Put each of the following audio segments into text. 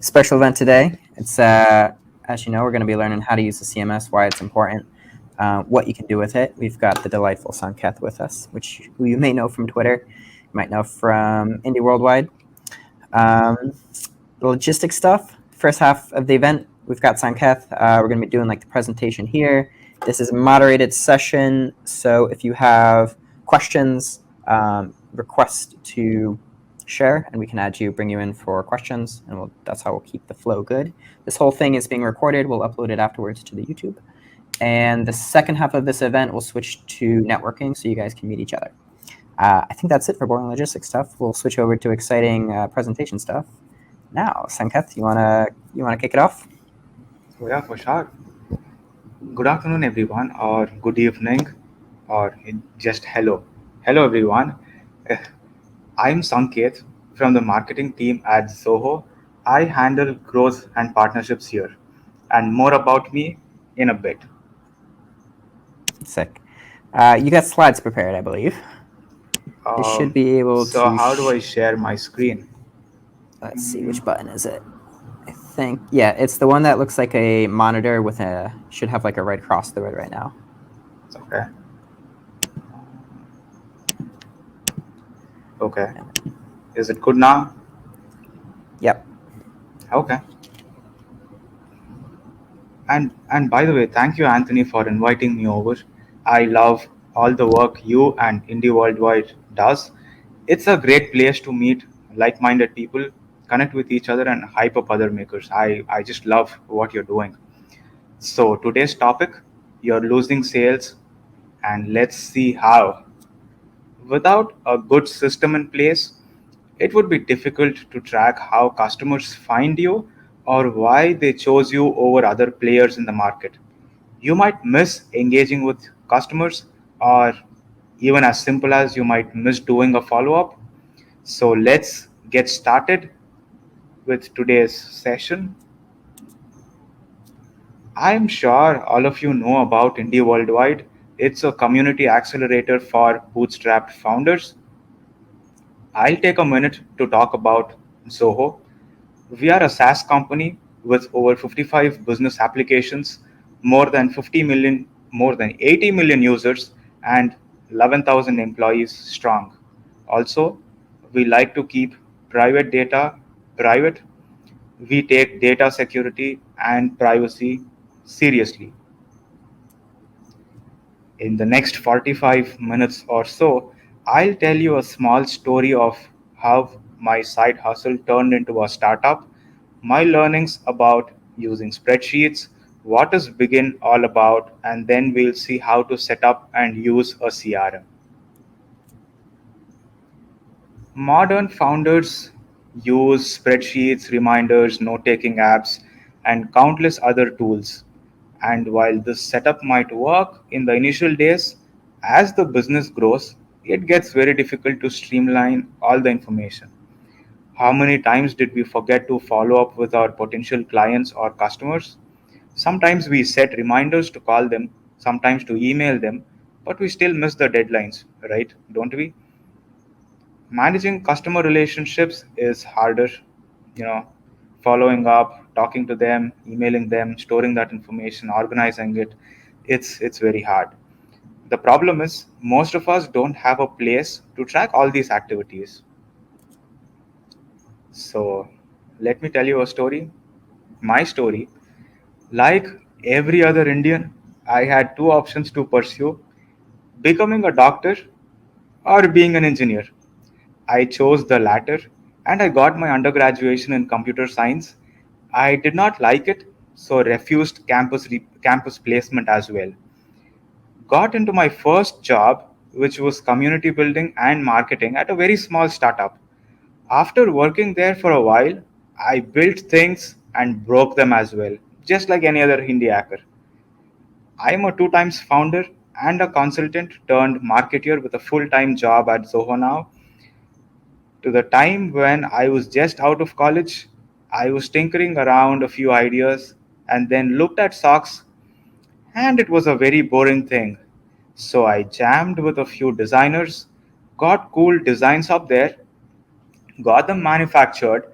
special event today. It's as you know, we're going to be learning how to use the CMS, why it's important, what you can do with it. We've got the delightful Sanketh with us, who you may know from Twitter, you might know from Indie Worldwide. The logistics stuff. First half of the event, we've got Sanketh. We're going to be doing like the presentation here. This is a moderated session, so if you have questions, request to share, and we can add you, bring you in for questions, and that's how we'll keep the flow good. This whole thing is being recorded. We'll upload it afterwards to the YouTube. And the second half of this event, we'll switch to networking so you guys can meet each other. I think that's it for boring logistics stuff. We'll switch over to exciting presentation stuff. Now, Sanketh, you wanna kick it off? Oh, yeah, for sure. Good afternoon, everyone, or good evening, or just hello. Hello, everyone. Eh, I'm Sanketh from the marketing team at Zoho. I handle growth and partnerships here, and more about me in a bit. Sick. You got slides prepared, I believe. You should be able So, to. how do I share my screen? Let's see, which button is it? I think it's the one that looks like a monitor with should have like a red cross through it right now. Okay. Okay. Is it good now? Yep. Okay. And by the way, thank you, Anthony, for inviting me over. I love all the work you and Indie Worldwide does. It's a great place to meet like-minded people, connect with each other, and hype up other makers. I just love what you're doing. So today's topic, you're losing sales, and let's see how. Without a good system in place, it would be difficult to track how customers find you or why they chose you over other players in the market. You might miss engaging with customers, or even as simple as you might miss doing a follow up. So let's get started with today's session. I'm sure all of you know about Indie Worldwide. It's a community accelerator for bootstrapped founders. I'll take a minute to talk about Zoho. We are a SaaS company with over 55 business applications, more than 80 million users, and 11,000 employees strong. Also, we like to keep private data private. We take data security and privacy seriously. In the next 45 minutes or so, I'll tell you a small story of how my side hustle turned into a startup, my learnings about using spreadsheets, what is Begin all about, and then we'll see how to set up and use a CRM. Modern founders use spreadsheets, reminders, note taking apps, and countless other tools. And while this setup might work in the initial days, as the business grows, it gets very difficult to streamline all the information. How many times did we forget to follow up with our potential clients or customers? Sometimes we set reminders to call them, sometimes to email them, but we still miss the deadlines, right? Don't we? Managing customer relationships is harder, you know, following up, talking to them, emailing them, storing that information, organizing it. It's very hard. The problem is most of us don't have a place to track all these activities. So let me tell you a story. My story, like every other Indian, I had two options to pursue: becoming a doctor or being an engineer. I chose the latter, and I got my undergraduation in computer science. I did not like it, so refused campus placement as well. Got into my first job, which was community building and marketing at a very small startup. After working there for a while, I built things and broke them as well, just like any other Hindi hacker. I am a two times founder and a consultant turned marketer with a full time job at Zoho now. To the time when I was just out of college, I was tinkering around a few ideas and then looked at socks, and it was a very boring thing. So I jammed with a few designers, got cool designs up there, got them manufactured,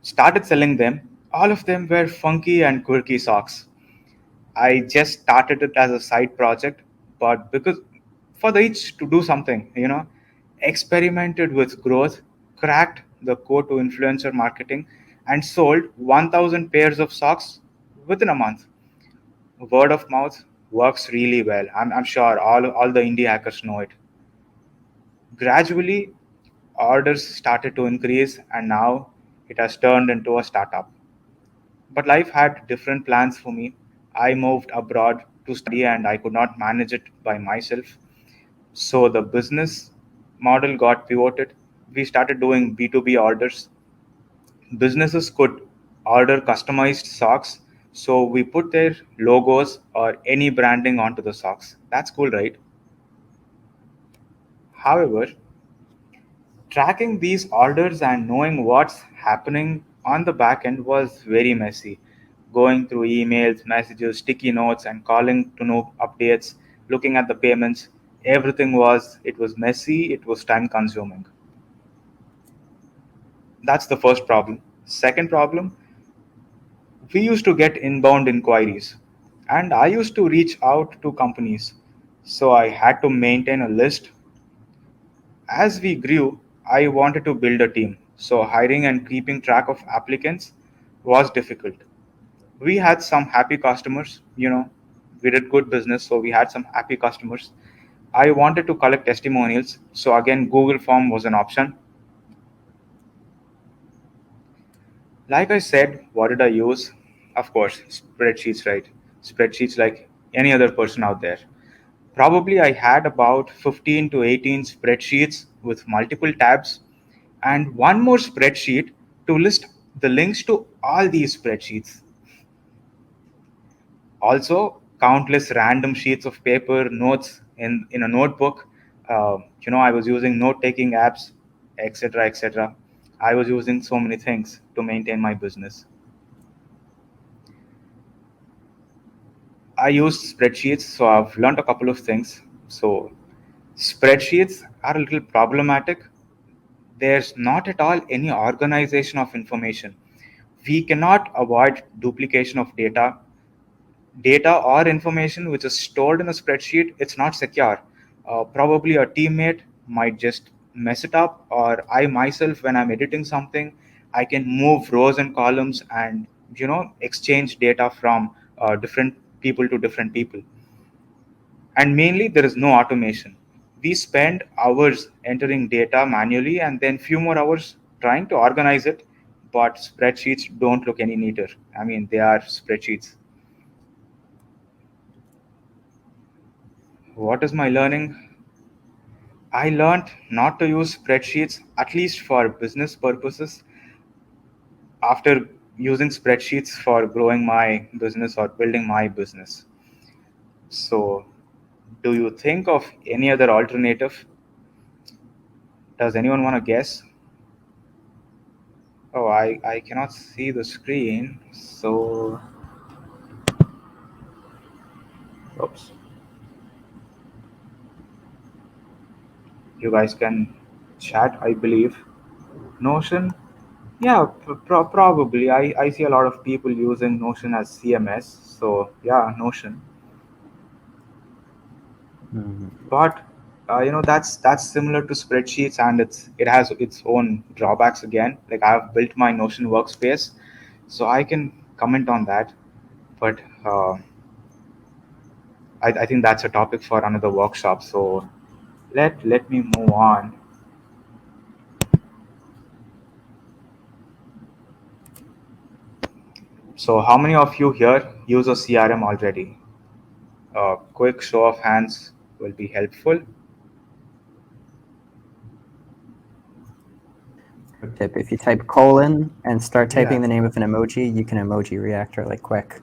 started selling them. All of them were funky and quirky socks. I just started it as a side project, but because for the each to do something, experimented with growth, cracked the code to influencer marketing, and sold 1,000 pairs of socks within a month. Word of mouth works really well. I'm sure all the indie hackers know it. Gradually, orders started to increase, and now it has turned into a startup. But life had different plans for me. I moved abroad to study and I could not manage it by myself. So the business model got pivoted. We started doing B2B orders. Businesses could order customized socks. So we put their logos or any branding onto the socks. That's cool, right? However, tracking these orders and knowing what's happening on the back end was very messy. Going through emails, messages, sticky notes, and calling to know updates, looking at the payments, it was messy, it was time consuming. That's the first problem. Second problem, we used to get inbound inquiries, and I used to reach out to companies. So I had to maintain a list. As we grew, I wanted to build a team, so hiring and keeping track of applicants was difficult. We had some happy customers, we did good business, so we had some happy customers. I wanted to collect testimonials, so again, Google Form was an option. Like I said, what did I use? Of course, spreadsheets, right? Spreadsheets like any other person out there. Probably I had about 15 to 18 spreadsheets with multiple tabs and one more spreadsheet to list the links to all these spreadsheets. Also, countless random sheets of paper, notes in a notebook. I was using note taking apps, etc. etc. I was using so many things to maintain my business. I use spreadsheets, so I've learned a couple of things. So, spreadsheets are a little problematic. There's not at all any organization of information. We cannot avoid duplication of data or information which is stored in a spreadsheet. It's not secure. Probably a teammate might just mess it up, or I myself, when I'm editing something, I can move rows and columns and exchange data from different people to different people. And mainly, there is no automation. We spend hours entering data manually and then few more hours trying to organize it. But spreadsheets don't look any neater. I mean, they are spreadsheets. What is my learning? I learned not to use spreadsheets, at least for business purposes, after using spreadsheets for growing my business or building my business. So, do you think of any other alternative? Does anyone want to guess? Oh, I cannot see the screen. So, oops. You guys can chat, I believe. Notion? Yeah, probably. I see a lot of people using Notion as CMS. So, yeah, Notion. Mhm. But that's similar to spreadsheets, and it has its own drawbacks again. Like I've built my Notion workspace, so I can comment on that. But I think that's a topic for another workshop. So let me move on. So how many of you here use a CRM already? A quick show of hands will be helpful. Quick tip: if you type colon and start Yeah. typing the name of an emoji, you can emoji reactor like quick.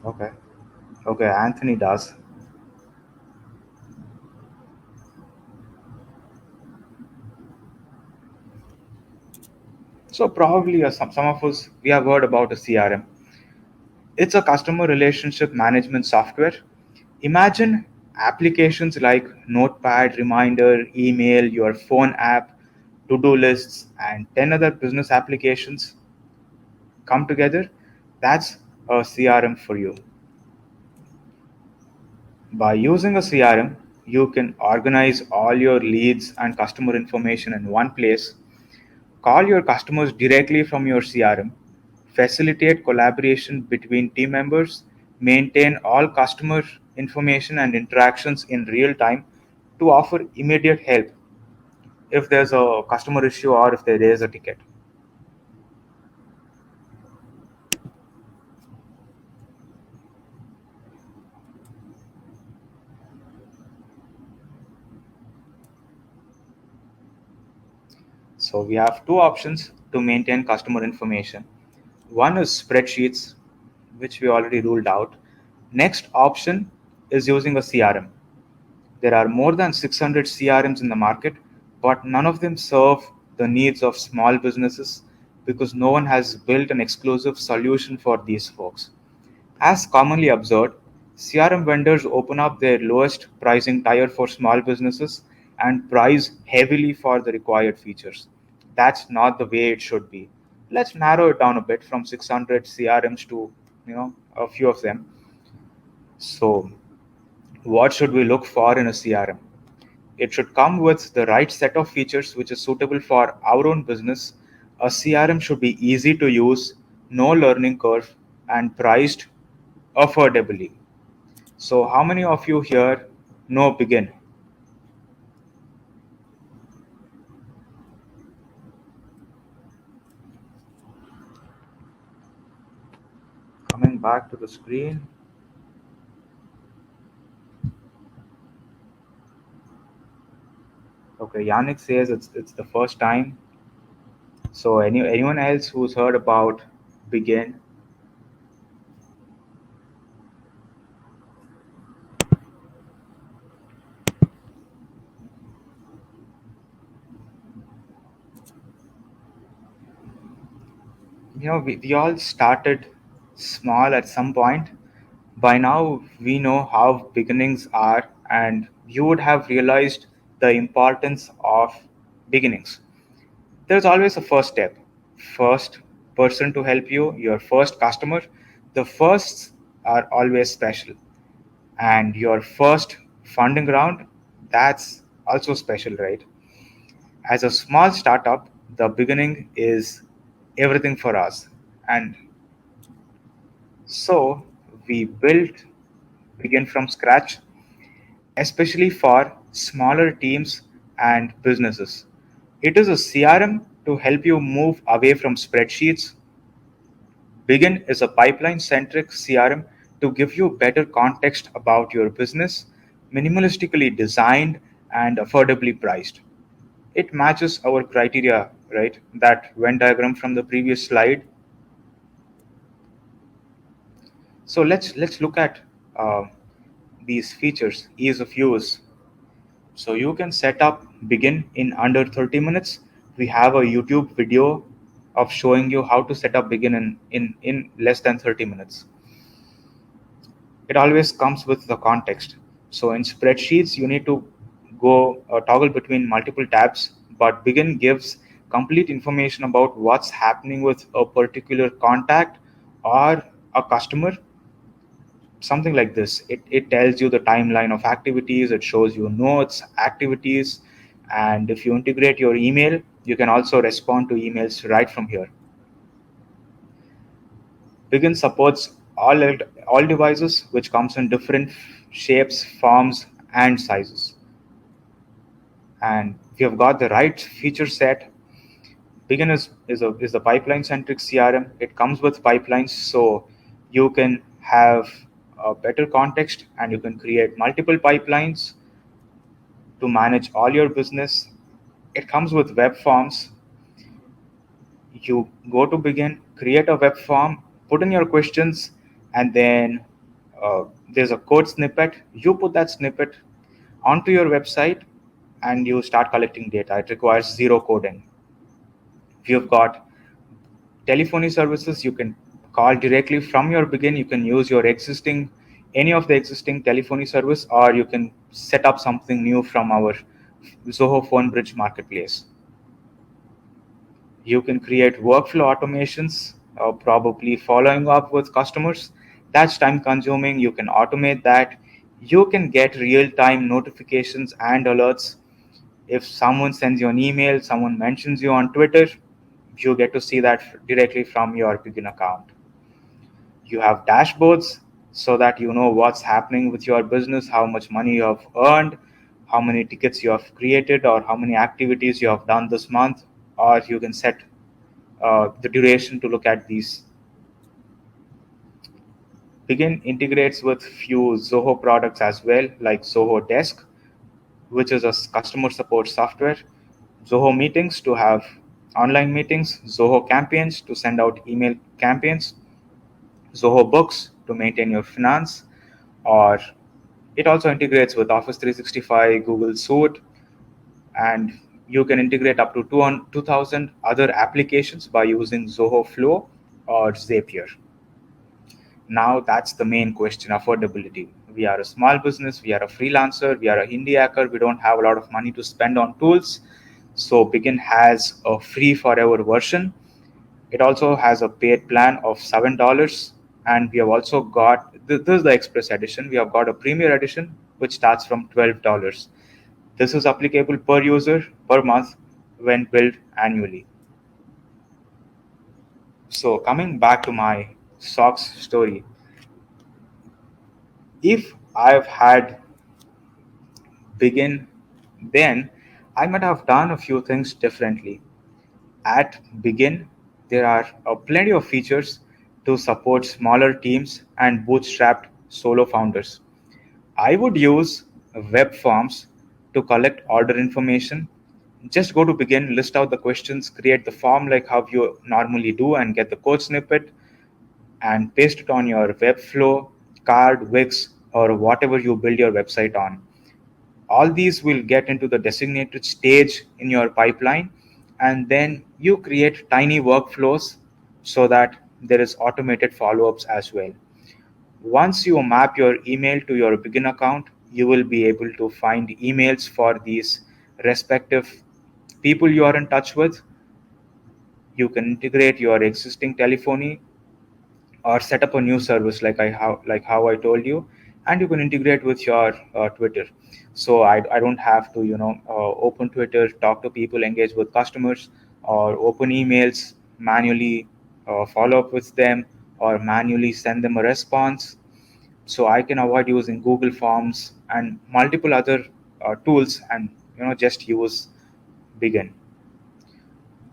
Okay. Okay. Anthony does. So probably some of us we have heard about a CRM. It's a customer relationship management software. Imagine applications like Notepad, Reminder, email, your phone app. to-do lists, and 10 other business applications come together, that's a CRM for you. By using a CRM, you can organize all your leads and customer information in one place, call your customers directly from your CRM, facilitate collaboration between team members, maintain all customer information and interactions in real time to offer immediate help if there's a customer issue or if there is a ticket. So we have two options to maintain customer information. One is spreadsheets, which we already ruled out. Next option is using a CRM. There are more than 600 CRMs in the market, but none of them serve the needs of small businesses because no one has built an exclusive solution for these folks. As commonly observed, CRM vendors open up their lowest pricing tier for small businesses and price heavily for the required features. That's not the way it should be. Let's narrow it down a bit from 600 CRMs to a few of them. So, what should we look for in a CRM? It should come with the right set of features which is suitable for our own business. A CRM should be easy to use, no learning curve, and priced affordably. So, how many of you here know Begin? Coming back to the screen. Okay, Yannick says it's the first time. So, anyone else who's heard about Begin? We all started small at some point. By now, we know how beginnings are, and you would have realized the importance of beginnings. There's always a first step, first person to help you, your first customer. The firsts are always special, and your first funding round, that's also special, right? As a small startup, the beginning is everything for us. And so we built Begin from scratch, especially for smaller teams and businesses. It is a CRM to help you move away from spreadsheets. Begin is a pipeline centric CRM to give you better context about your business, minimalistically designed and affordably priced. It matches our criteria, right? That Venn diagram from the previous slide. So let's look at uh, these features, ease of use. So you can set up Begin in under 30 minutes. We have a YouTube video of showing you how to set up Begin in less than 30 minutes. It always comes with the context. So in spreadsheets, you need to go toggle between multiple tabs, but Begin gives complete information about what's happening with a particular contact or a customer, something like this. It tells you the timeline of activities, it shows you notes, activities, and if you integrate your email, you can also respond to emails right from here. Begin supports all devices, which comes in different shapes, forms, and sizes. And if you have got the right feature set, Begin is a pipeline centric CRM. It comes with pipelines, so you can have a better context and you can create multiple pipelines to manage all your business. It comes with web forms. You go to Begin, create a web form, put in your questions, and then there's a code snippet. You put that snippet onto your website and you start collecting data. It requires zero coding. If you've got telephony services, you can call directly from your Begin. You can use your existing, any of the existing telephony service, or you can set up something new from our Zoho Phone Bridge marketplace. You can create workflow automations, probably following up with customers. That's time consuming. You can automate that. You can get real time notifications and alerts. If someone sends you an email, someone mentions you on Twitter, you get to see that directly from your Begin account. You have dashboards so that you know what's happening with your business, how much money you have earned, how many tickets you have created, or how many activities you have done this month. Or you can set the duration to look at these. Begin integrates with few Zoho products as well, like Zoho Desk, which is a customer support software, Zoho Meetings to have online meetings, Zoho Campaigns to send out email campaigns, Zoho Books to maintain your finance, or it also integrates with Office 365, Google Suite, and you can integrate up to 2,000 other applications by using Zoho Flow or Zapier. Now that's the main question, affordability. We are a small business, we are a freelancer, we are a Hindi hacker, we don't have a lot of money to spend on tools. So Begin has a free forever version. It also has a paid plan of $7. And we have also got this is the Express edition. We have got a Premier edition which starts from $12. This is applicable per user per month when billed annually. So coming back to my socks story, if I've had Begin then, I might have done a few things differently. At Begin, there are plenty of features to support smaller teams and bootstrapped solo founders. I would use web forms to collect order information. Just go to Begin, list out the questions, create the form like how you normally do, and get the code snippet and paste it on your Webflow, Card, Wix, or whatever you build your website on. All these will get into the designated stage in your pipeline, and then you create tiny workflows so that there is automated follow-ups as well. Once you map your email to your Begin account, you will be able to find emails for these respective people you are in touch with. You can integrate your existing telephony or set up a new service like how I told you, and you can integrate with your Twitter. So I don't have to open Twitter, talk to people, engage with customers, or open emails manually, follow up with them, or manually send them a response. So I can avoid using Google Forms and multiple other tools, and just use Begin.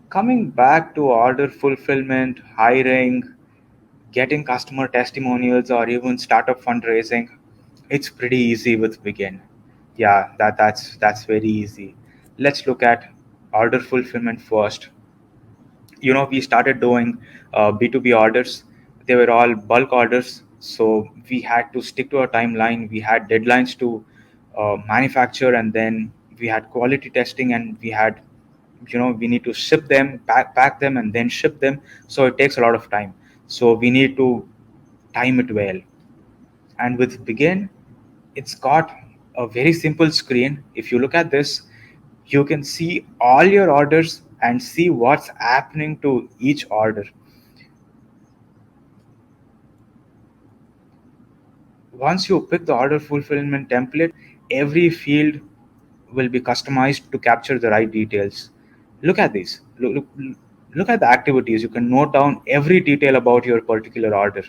Coming back to order fulfillment, hiring, getting customer testimonials, or even startup fundraising, it's pretty easy with Begin. Yeah, that's very easy. Let's look at order fulfillment first. We started doing B2B orders. They were all bulk orders, so we had to stick to a timeline. We had deadlines to manufacture, and then we had quality testing, and we need to ship them, pack them, and then ship them. So it takes a lot of time, so we need to time it well. And with Begin, it's got a very simple screen. If you look at this, you can see all your orders and see what's happening to each order. Once you pick the order fulfillment template, every field will be customized to capture the right details. Look at these. Look at the activities. You can note down every detail about your particular order.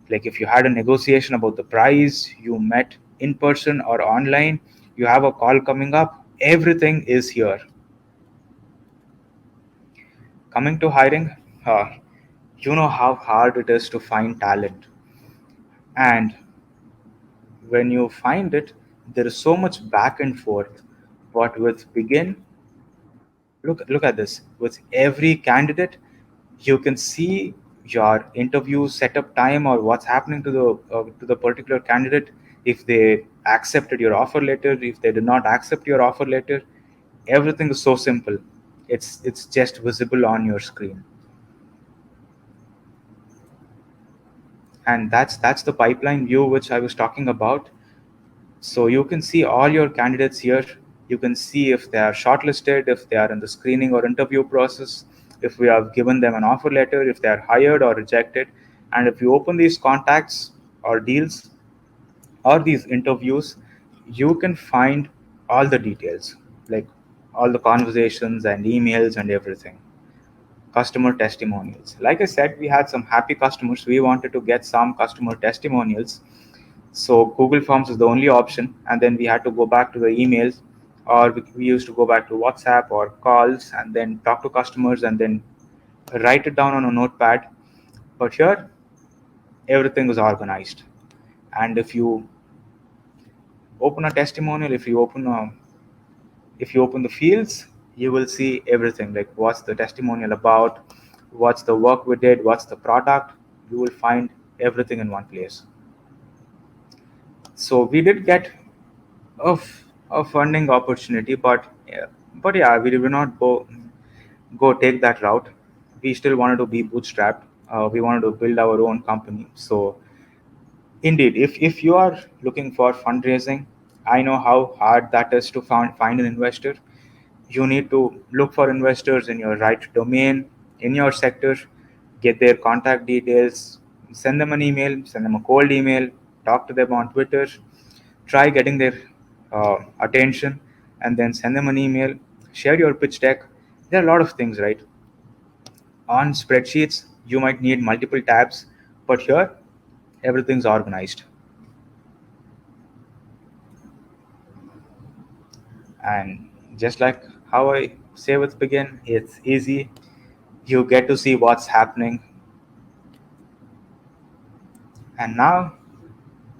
Like if you had a negotiation about the price, you met in person or online, you have a call coming up, everything is here. Coming to hiring, uh, you know how hard it is to find talent. And when you find it, there is so much back and forth. But with Begin, look at this. With every candidate, you can see your interview setup time or what's happening to the particular candidate. If they accepted your offer letter, if they did not accept your offer letter, everything is so simple. It's just visible on your screen. And that's the pipeline view which I was talking about. So you can see all your candidates here. You can see if they are shortlisted, if they are in the screening or interview process, if we have given them an offer letter, if they are hired or rejected. And if you open these contacts or deals or these interviews, you can find all the details, like all the conversations and emails and everything. Customer testimonials, like I said, we had some happy customers, we wanted to get some customer testimonials. So Google Forms is the only option, and then we had to go back to the emails, or we used to go back to WhatsApp or calls and then talk to customers and then write it down on a notepad. But here, everything is organized. And if you open a testimonial, if you open the fields, you will see everything, like what's the testimonial about, what's the work we did, what's the product. You will find everything in one place. So we did get a funding opportunity, but yeah, we did not go take that route. We still wanted to be bootstrapped. We wanted to build our own company. So indeed, if you are looking for fundraising, I know how hard that is to find an investor. You need to look for investors in your right domain, in your sector, get their contact details, send them an email, send them a cold email, talk to them on Twitter, try getting their attention, and then send them an email, share your pitch deck. There are a lot of things, right? On spreadsheets, you might need multiple tabs, but here, everything's organized. And just like how I say with Begin, it's easy. You get to see what's happening. And now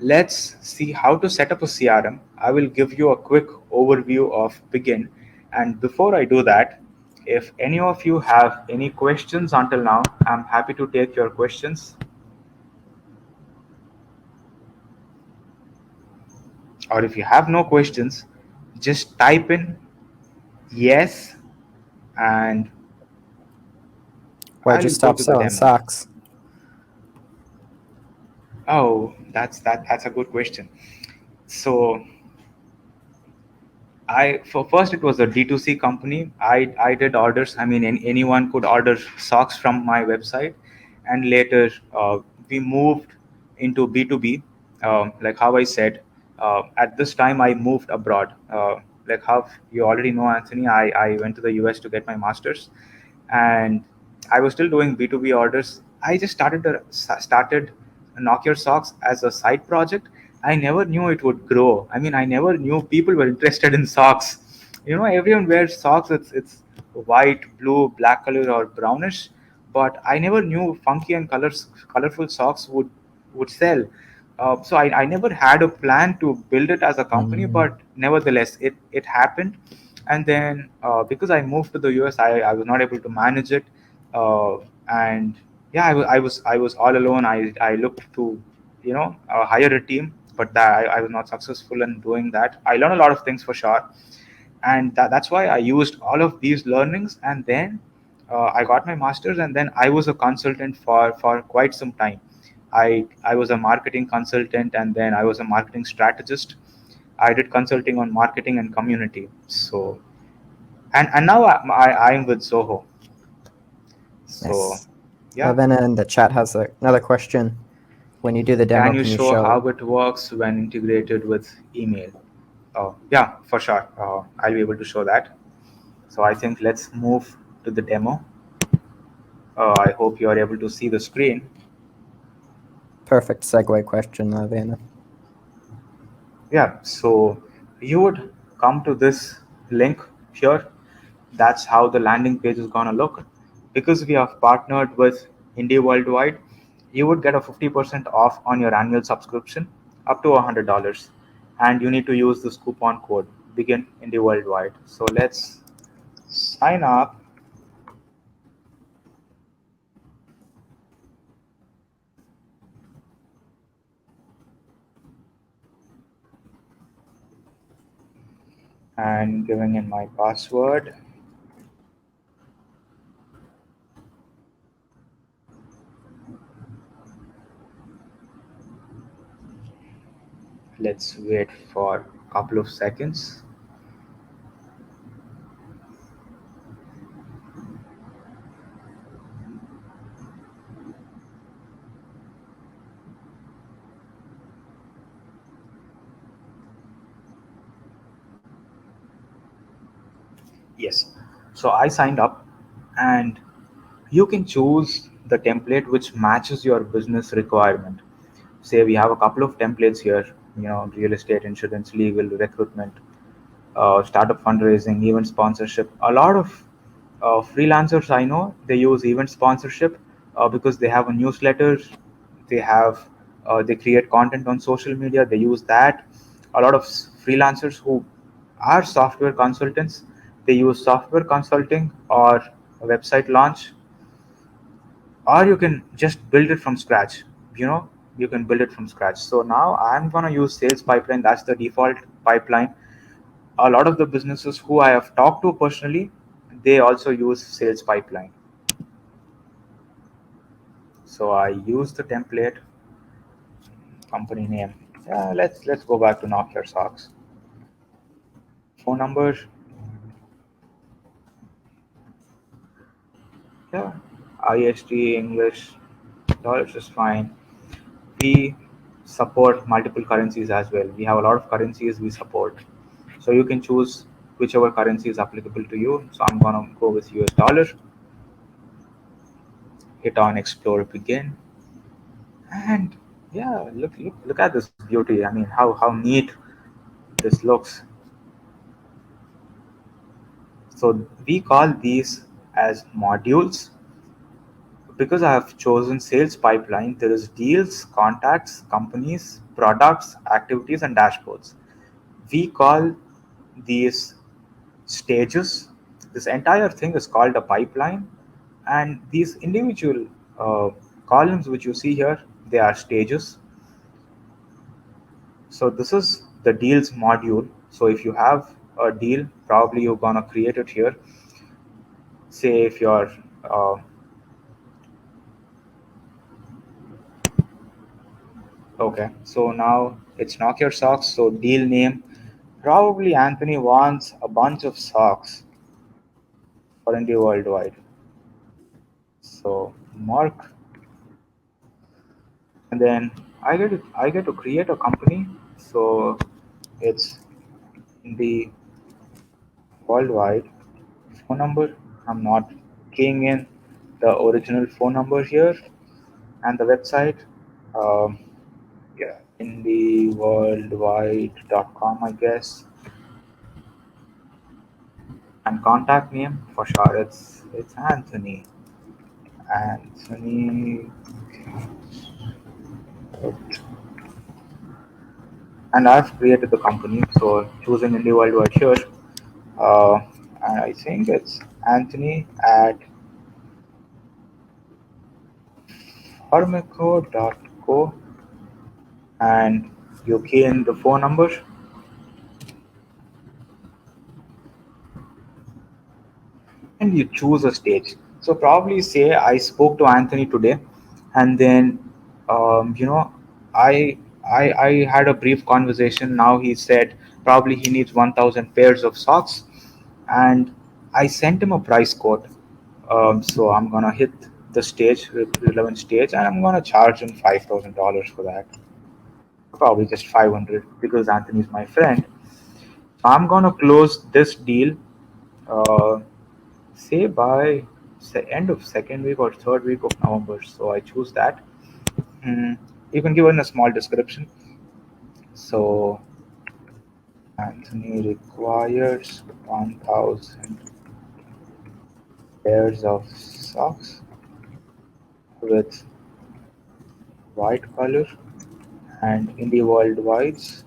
let's see how to set up a CRM. I will give you a quick overview of Begin. And before I do that, if any of you have any questions until now, I'm happy to take your questions. Or if you have no questions, just type in yes, and Why'd you I'll go stop to the selling demo. socks? Oh, that's a good question. So for first it was a D2C company. I did orders. I mean, anyone could order socks from my website, and later we moved into B2B. Like how I said, at this time I moved abroad. Like how you already know, Anthony, I went to the US to get my master's, and I was still doing B2B orders. I just started Knock Your Socks as a side project. I never knew it would grow. I mean, I never knew people were interested in socks. You know, everyone wears socks. It's white, blue, black color, or brownish. But I never knew funky and colorful socks would sell. So I never had a plan to build it as a company, Mm, but nevertheless, it happened. And then because I moved to the US, I was not able to manage it. And yeah, I was all alone. I looked to hire a team, but I was not successful in doing that. I learned a lot of things for sure, and that's why I used all of these learnings. And then I got my master's, and then I was a consultant for quite some time. I was a marketing consultant, and then I was a marketing strategist. I did consulting on marketing and community. So and now I'm with Zoho. So nice. yeah. Lavena in the chat has another question. When you do the Can demo, you can you show how show? it works when integrated with email? Yeah, for sure. I'll be able to show that. So I think let's move to the demo. I hope you are able to see the screen. Perfect segue question, Lavena. Yeah, so you would come to this link here. That's how the landing page is gonna look. Because we have partnered with Indie Worldwide, you would get a 50% off on your annual subscription up to $100. And you need to use this coupon code Begin Indie Worldwide. So let's sign up. And giving in my password. Let's wait for a couple of seconds. Yes. So I signed up, and you can choose the template which matches your business requirement. Say we have a couple of templates here, real estate, insurance, legal, recruitment, startup fundraising, event sponsorship. A lot of freelancers I know, they use event sponsorship because they have a newsletter, they create content on social media. They use that. A lot of freelancers who are software consultants, they use software consulting or a website launch, or you can just build it from scratch. You know, you can build it from scratch. So now I'm gonna use sales pipeline. That's the default pipeline. A lot of the businesses who I have talked to personally, they also use sales pipeline. So I use the template, company name. Yeah, let's go back to knock your socks. Phone number, yeah, IST English, dollars is fine. We support multiple currencies as well. We have a lot of currencies we support. So you can choose whichever currency is applicable to you. So I'm gonna go with US dollar. Hit on explore begin. And yeah, look at this beauty. I mean, how neat this looks. So we call these as modules. Because I have chosen sales pipeline, there is deals, contacts, companies, products, activities, and dashboards. We call these stages. This entire thing is called a pipeline, and these individual uh, columns which you see here, they are stages. So this is the deals module. So if you have a deal, probably you're gonna create it here. Say if you're uh, okay, so now it's knock your socks. So deal name, probably Anthony wants a bunch of socks for India worldwide. So mark, and then I get to create a company. So it's the worldwide phone number. I'm not keying in the original phone number here, and the website. Um, yeah, indieworldwide.com, I guess. And contact name for sure. It's Anthony. Anthony, and I've created the company. So choosing Indie Worldwide here. Uh, and I think it's Anthony at Harmico.co, and you key in the phone number, and you choose a stage. So probably say I spoke to Anthony today, and then um, you know I, I had a brief conversation. Now he said probably he needs 1,000 pairs of socks, and I sent him a price quote. So I'm gonna hit the relevant stage, and I'm gonna charge him $5,000 for that. Probably just 500 because Anthony's my friend. So I'm gonna close this deal. Uh, Say by end of second week or third week of November. So I choose that. You can give in a small description. So Anthony requires 1,000 pairs of socks with white color and Indie Worldwide's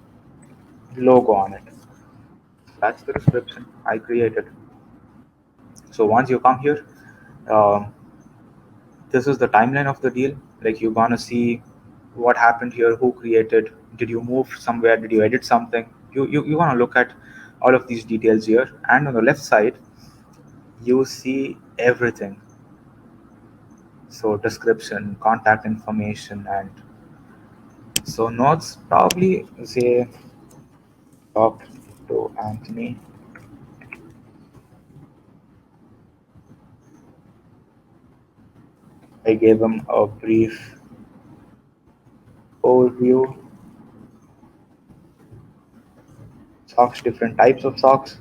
logo on it. That's the description I created. So once you come here, um, this is the timeline of the deal. Like you're gonna see what happened here, who created, did you move somewhere, did you edit something. You want to look at all of these details here, and on the left side you see everything. So description, contact information, and so notes. Probably say talk to Anthony. I gave him a brief overview. Socks, different types of socks.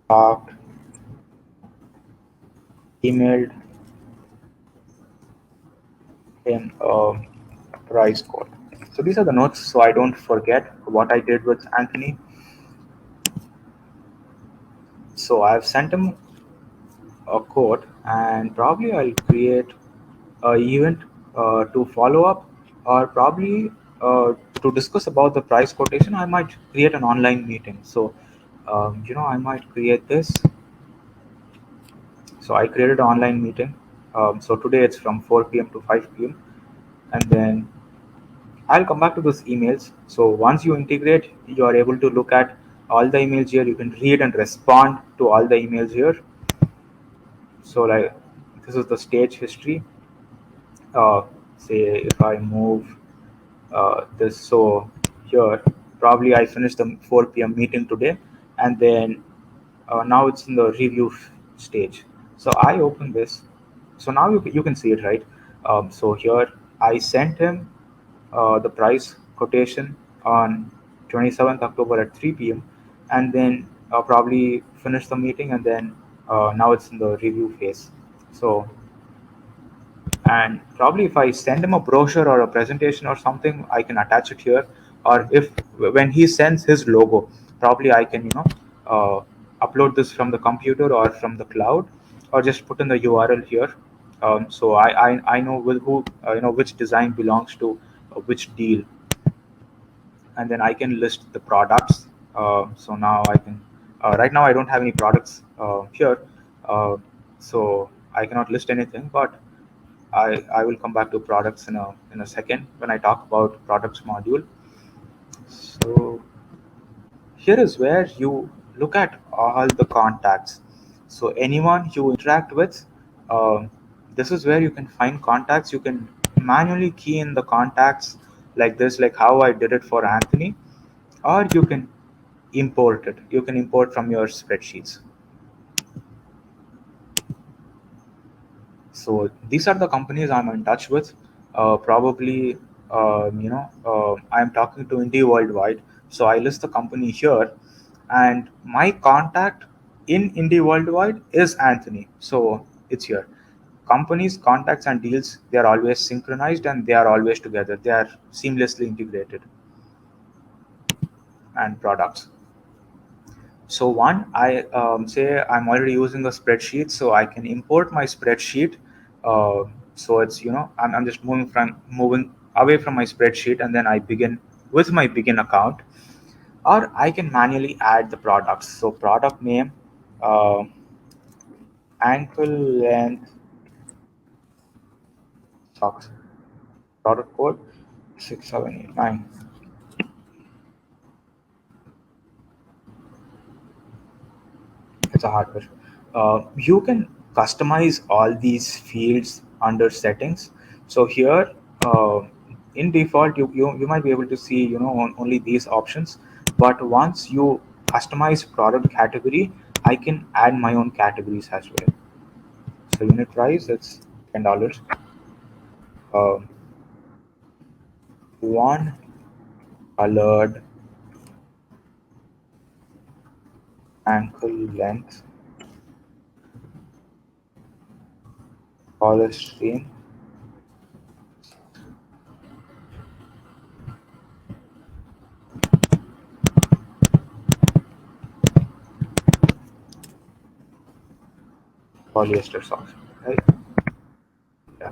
Talked. emailed him a price code. So these are the notes so I don't forget what I did with Anthony. So I've sent him a code and probably I'll create a event to follow up or probably to discuss about the price quotation. I might create an online meeting. So I might create this. So I created an online meeting. So today it's from 4 p.m. to 5 p.m. And then I'll come back to those emails. So once you integrate, you are able to look at all the emails here. You can read and respond to all the emails here. So like this is the stage history. Uh, Say if I move this, so here probably I finished the 4 p.m. meeting today, and then now it's in the review stage. So I open this. So now you can see it, right? So here I sent him the price quotation on 27th October at 3 p.m. and then probably finish the meeting, and then now it's in the review phase. So and probably if I send him a brochure or a presentation or something, I can attach it here. Or if when he sends his logo, probably I can upload this from the computer or from the cloud, or just put in the URL here. So I know with who which design belongs to which deal, and then I can list the products. So now I can right now I don't have any products here, uh, so I cannot list anything, but I will come back to products in a second when I talk about products module. So here is where you look at all the contacts. So anyone you interact with, um, this is where you can find contacts. You can manually key in the contacts like this, like how I did it for Anthony, or you can import it. You can import from your spreadsheets. So these are the companies I'm in touch with. Probably, I'm talking to Indie Worldwide. So I list the company here, and my contact in Indie Worldwide is Anthony. So it's here. Companies, contacts, and deals, they are always synchronized and they are always together. They are seamlessly integrated. And products. So one, I say I'm already using a spreadsheet, so I can import my spreadsheet. Uh, so it's I'm just moving away from my spreadsheet, and then I begin with my begin account, or I can manually add the products. So product name, uh, ankle length socks, product code 6789. It's a hardware. You can customize all these fields under settings. So here, uh, in default, you might be able to see only these options. But once you customize product category, I can add my own categories as well. So unit price, it's $10. Uh, One colored ankle length polystyrene polyester socks, right? Yeah.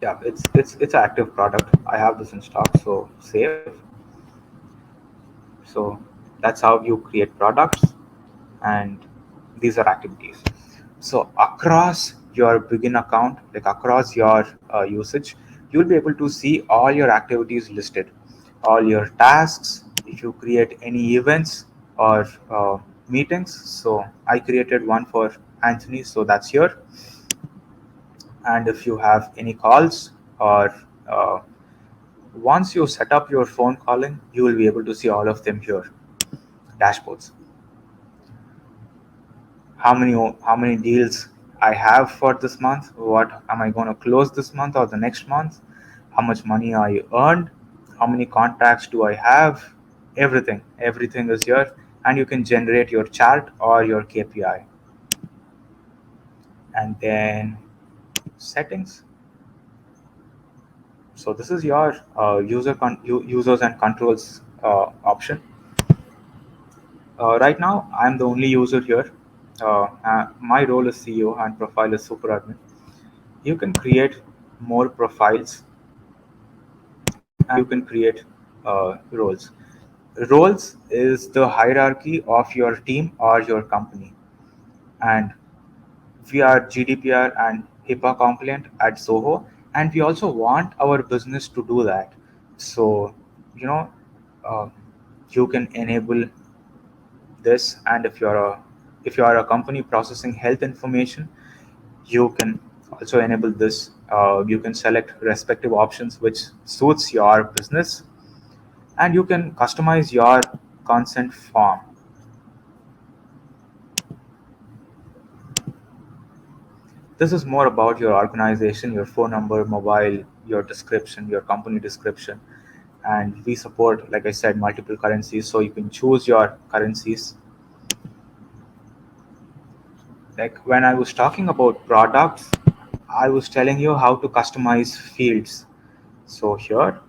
Yeah, it's an active product. I have this in stock, so save. So that's how you create products, and these are activities. So across your begin account, like across your usage, you'll be able to see all your activities listed, all your tasks. If you create any events or meetings, so I created one for Anthony, so that's here. And if you have any calls or uh, once you set up your phone calling, you will be able to see all of them here. Dashboards. How many deals I have for this month? What am I going to close this month or the next month? How much money I earned? How many contacts do I have? Everything is here, and you can generate your chart or your KPI. and then settings. So this is your users and controls option. Right now, I'm the only user here. My role is CEO and profile is super admin. You can create more profiles and you can create roles. Roles is the hierarchy of your team or your company, and we are GDPR and HIPAA compliant at Zoho, and we also want our business to do that. So, you know, uh, you can enable this, and if you are a company processing health information, you can also enable this. You can select respective options which suits your business, and you can customize your consent form. This is more about your organization, your phone number, mobile, your description, your company description. And we support, like I said, multiple currencies, so you can choose your currencies. Like when I was talking about products, I was telling you how to customize fields. So here,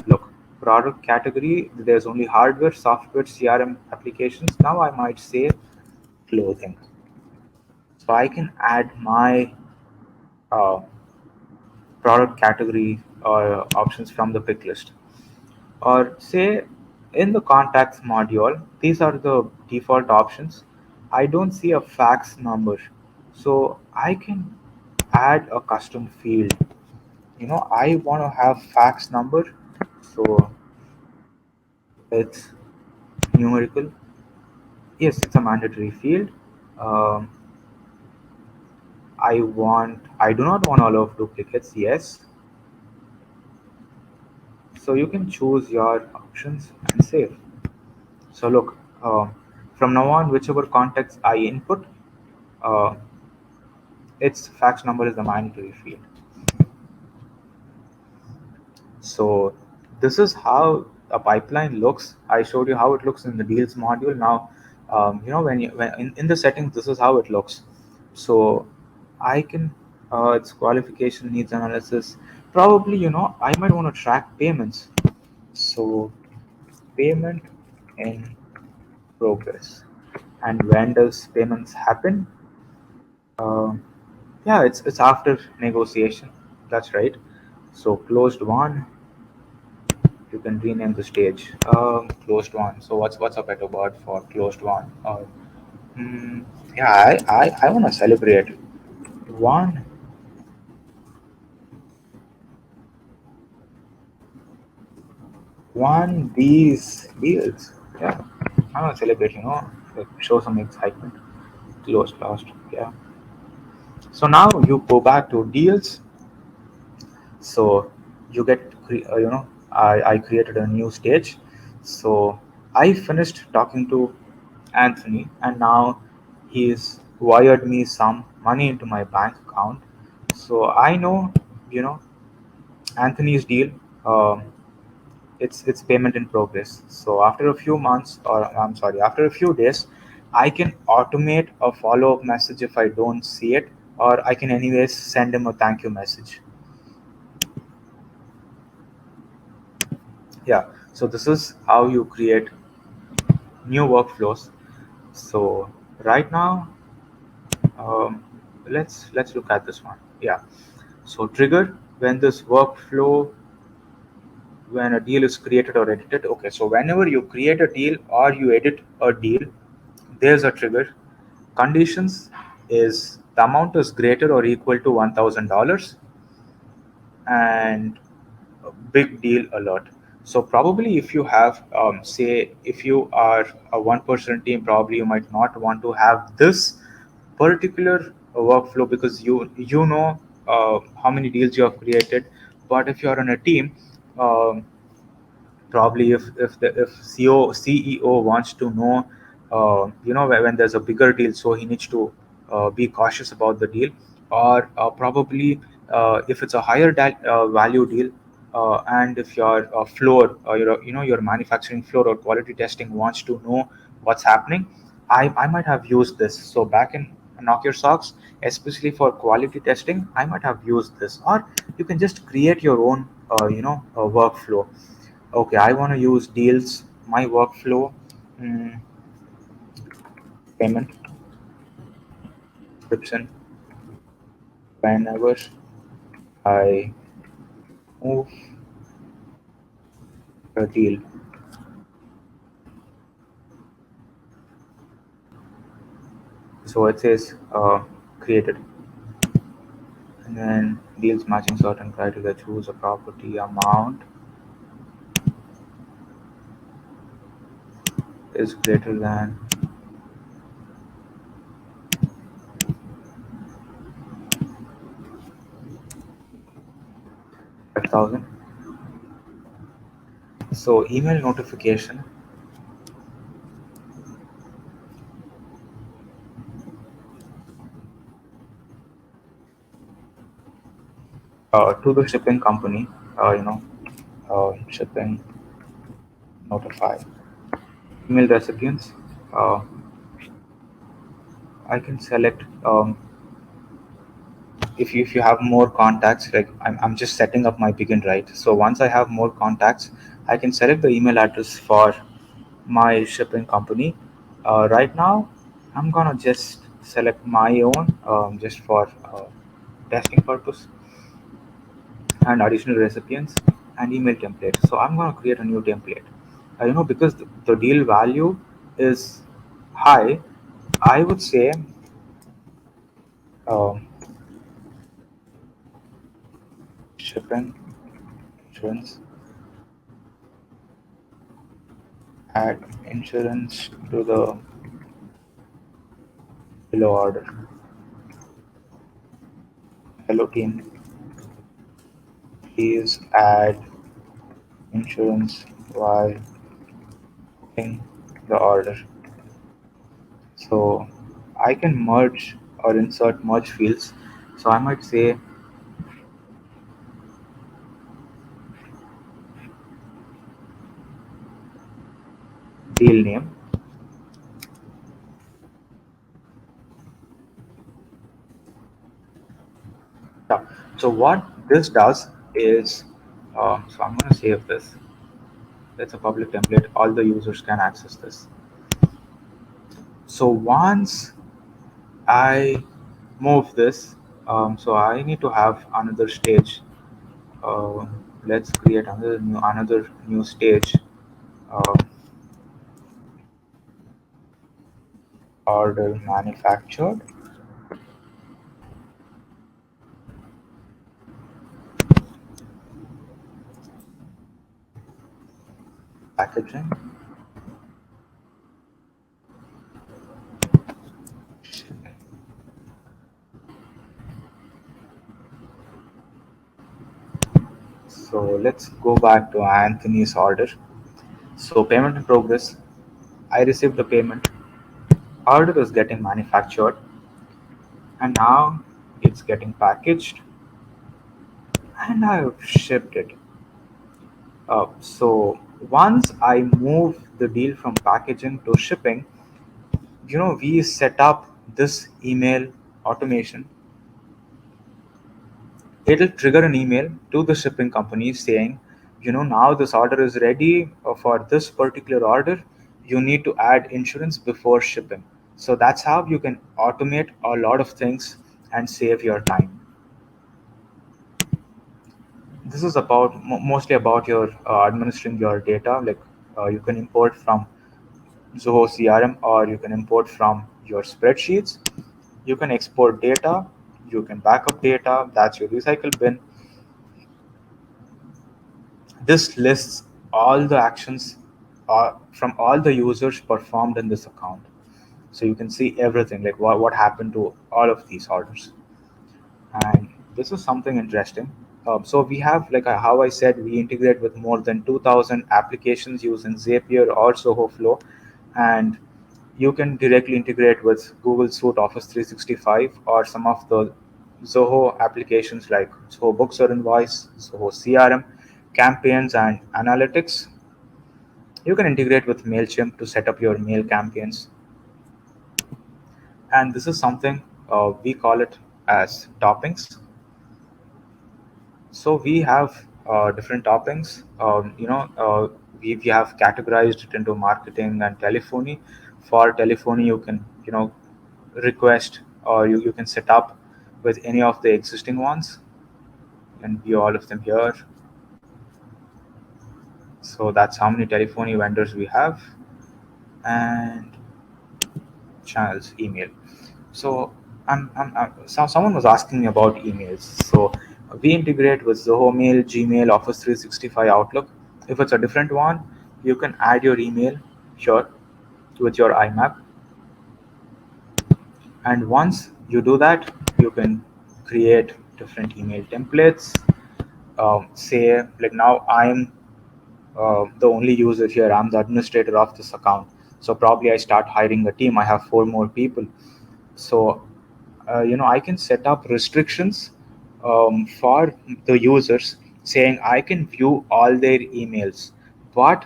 look, product category, there's only hardware, software, CRM applications. Now I might say clothing. So I can add my uh, product category options from the pick list. Or say in the contacts module, these are the default options. I don't see a fax number. So I can add a custom field. I want to have fax number. So it's numerical. Yes, it's a mandatory field. Um, I do not want all of duplicates. Yes. So you can choose your options and save. So look, from now on, whichever context I input, uh, its fax number is the mandatory field. So this is how a pipeline looks. I showed you how it looks in the deals module. Now, when in the settings, this is how it looks. So I can its qualification needs analysis. Probably, I might want to track payments. So payment in progress. And when does payments happen? Uh, yeah, it's after negotiation. That's right. So closed one, you can rename the stage. Closed one. So what's a better word for closed one? Mm, yeah, I want to celebrate one these deals. Yeah, I want to celebrate. Like show some excitement. Closed last. Yeah. So now you go back to deals. So you get I created a new stage. So I finished talking to Anthony, and now he's wired me some money into my bank account. So I know, you know Anthony's deal. It's payment in progress. So after a few months, or I'm sorry, after a few days, I can automate a follow-up message if I don't see it, or I can anyways send him a thank you message. Yeah. So this is how you create new workflows. So right now, um, let's look at this one. Yeah. So trigger when this workflow, when a deal is created or edited. Okay. So whenever you create a deal or you edit a deal, there's a trigger. Conditions is the amount is greater or equal to $1,000, and a big deal alert. So probably if you have, say, if you are a one-person team, probably you might not want to have this particular workflow because how many deals you have created. But if you are on a team, um, probably if CEO wants to know, when there's a bigger deal, so he needs to be cautious about the deal, or probably if it's a higher value deal, and if your floor, your manufacturing floor or quality testing wants to know what's happening, I might have used this. So back in knock your socks, especially for quality testing. I might have used this, or you can just create your own, workflow. Okay, I want to use deals. My workflow, mm, payment, subscription. Whenever I move a deal, so it says created, and then deals matching certain criteria. Choose a property amount is greater than 5,000. So email notification to the shipping company, shipping notify. Email recipients, uh, I can select, if you have more contacts, like I'm just setting up my begin, right? So once I have more contacts, I can select the email address for my shipping company. Right now, I'm gonna just select my own, just for testing purpose, and additional recipients and email template. So I'm going to create a new template. Because the deal value is high, I would say, um, shipping insurance, add insurance to the below order. Hello team, please add insurance while in the order. So I can merge or insert merge fields. So I might say deal name. Yeah. So what this does is, so I'm going to save this. It's a public template. All the users can access this. So once I move this, so I need to have another stage. Uh, let's create another new stage. Uh, order manufactured, packaging. So let's go back to Anthony's order. So payment in progress. I received the payment. Order is getting manufactured, and now it's getting packaged, and I've shipped it. So once I move the deal from packaging to shipping, we set up this email automation. It'll trigger an email to the shipping company saying, now this order is ready for this particular order. You need to add insurance before shipping. So that's how you can automate a lot of things and save your time. This is about mostly about your administering your data. Like, you can import from Zoho CRM, or you can import from your spreadsheets. You can export data. You can backup data. That's your recycle bin. This lists all the actions from all the users performed in this account. So you can see everything, like what happened to all of these orders. And this is something interesting. So we have, like how I said, we integrate with more than 2,000 applications using Zapier or Zoho Flow, and you can directly integrate with Google Suite Office 365 or some of the Zoho applications like Zoho Books or Invoice, Zoho CRM, campaigns, and analytics. You can integrate with MailChimp to set up your mail campaigns. And this is something We call it as toppings. So we have different toppings. We have categorized it into marketing and telephony. For telephony, you can request, or you can set up with any of the existing ones, and view all of them here. So that's how many telephony vendors we have. And channels, email. So someone was asking me about emails. So we integrate with Zoho Mail, Gmail, Office 365, Outlook. If it's a different one, you can add your email here with your IMAP. And once you do that, you can create different email templates. Say, like now I'm the only user here. I'm the administrator of this account. So probably I start hiring a team. I have four more people. So I can set up restrictions for the users, saying I can view all their emails, but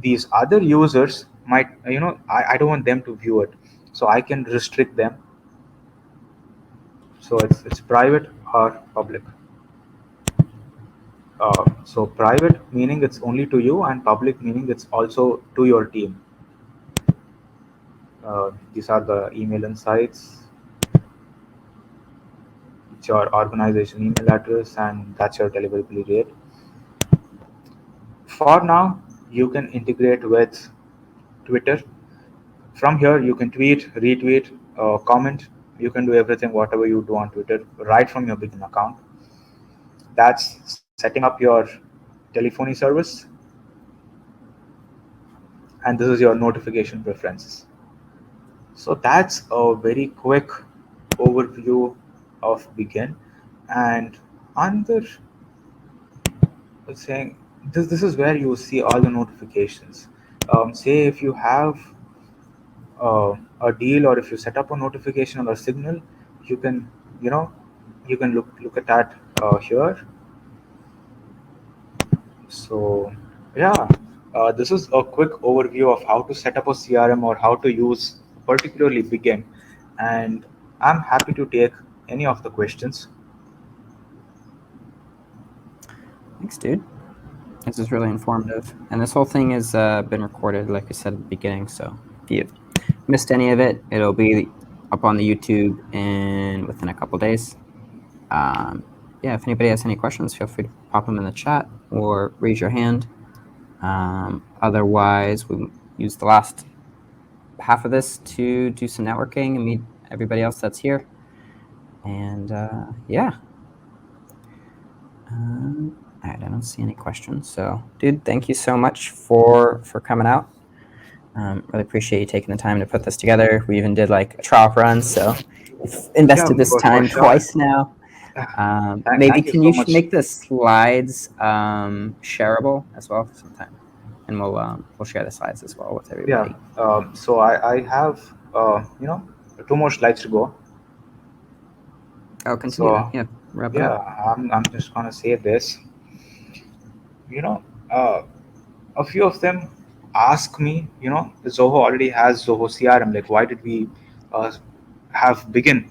these other users might, I don't want them to view it, so I can restrict them. So it's private or public. So private meaning it's only to you, and public meaning it's also to your team. These are the email insights. It's your organization email address, and that's your deliverability rate. For now, you can integrate with Twitter. From here, you can tweet, retweet, comment. You can do everything, whatever you do on Twitter, right from your Begin account. That's setting up your telephony service, and this is your notification preferences. So that's a very quick overview of Begin. And another saying, this is where you see all the notifications. Say if you have uh, a deal, or if you set up a notification or a signal, you can you know you can look at that here. So yeah, this is a quick overview of how to set up a CRM, or how to use particularly Begin. And I'm happy to take any of the questions. Thanks, dude. This is really informative. And this whole thing has been recorded, like I said at the beginning. So if you've missed any of it, it'll be up on the YouTube within a couple days. Yeah, if anybody has any questions, feel free to pop them in the chat or raise your hand. Otherwise, we use the last half of this to do some networking and meet everybody else that's here. And yeah. All right, I don't see any questions. So, dude, thank you so much for coming out. Really appreciate you taking the time to put this together. We even did like a trial run, so we've invested this time sure. twice now. Maybe Thank you can so you much. make the slides shareable as well sometime, and we'll share the slides as well with Yeah. everybody. So I have two more slides to go. Oh, continue then. So Yeah, wrap it yeah, up. I'm just gonna say this. You know, uh, a few of them ask me, Zoho already has Zoho CRM. Like, why did we uh, have Begin?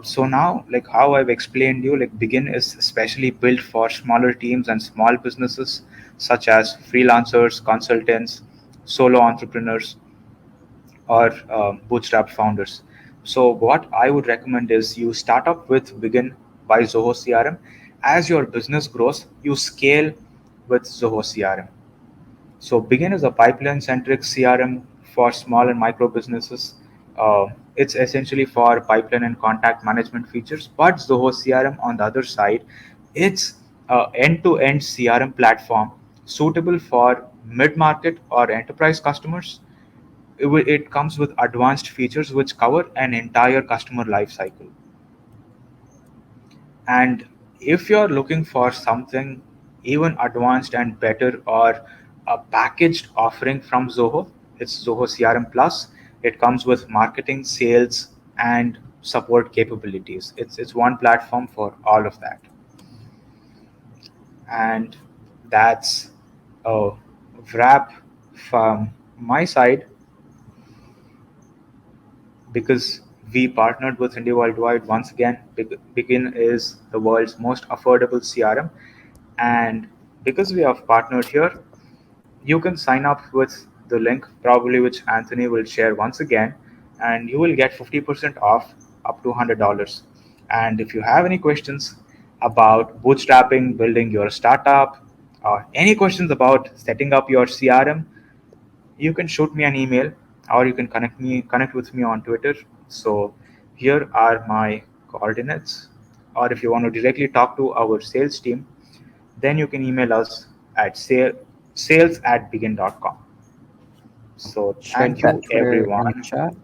So now, like how I've explained you, like Begin is especially built for smaller teams and small businesses, such as freelancers, consultants, solo entrepreneurs, or bootstrap founders. So what I would recommend is you start up with Begin by Zoho CRM. As your business grows, you scale with Zoho CRM. So Begin is a pipeline-centric CRM for small and micro businesses. Uh, it's essentially for pipeline and contact management features, but Zoho CRM on the other side, it's a end-to-end CRM platform suitable for mid-market or enterprise customers. It comes with advanced features which cover an entire customer life cycle. And if you're looking for something even advanced and better, or a packaged offering from Zoho, it's Zoho CRM Plus. It comes with marketing, sales, and support capabilities. It's one platform for all of that. And that's a wrap from my side, because We partnered with Indie Worldwide once again. Begin is the world's most affordable CRM, and because we have partnered here, you can sign up with the link, probably which Anthony will share once again, and you will get 50% off up to $100. And if you have any questions about bootstrapping, building your startup, or any questions about setting up your CRM, you can shoot me an email or you can connect with me on Twitter. So here are my coordinates. Or if you want to directly talk to our sales team, then you can email us at sales@begin.com. So Shared thank that you Twitter in the everyone. chat.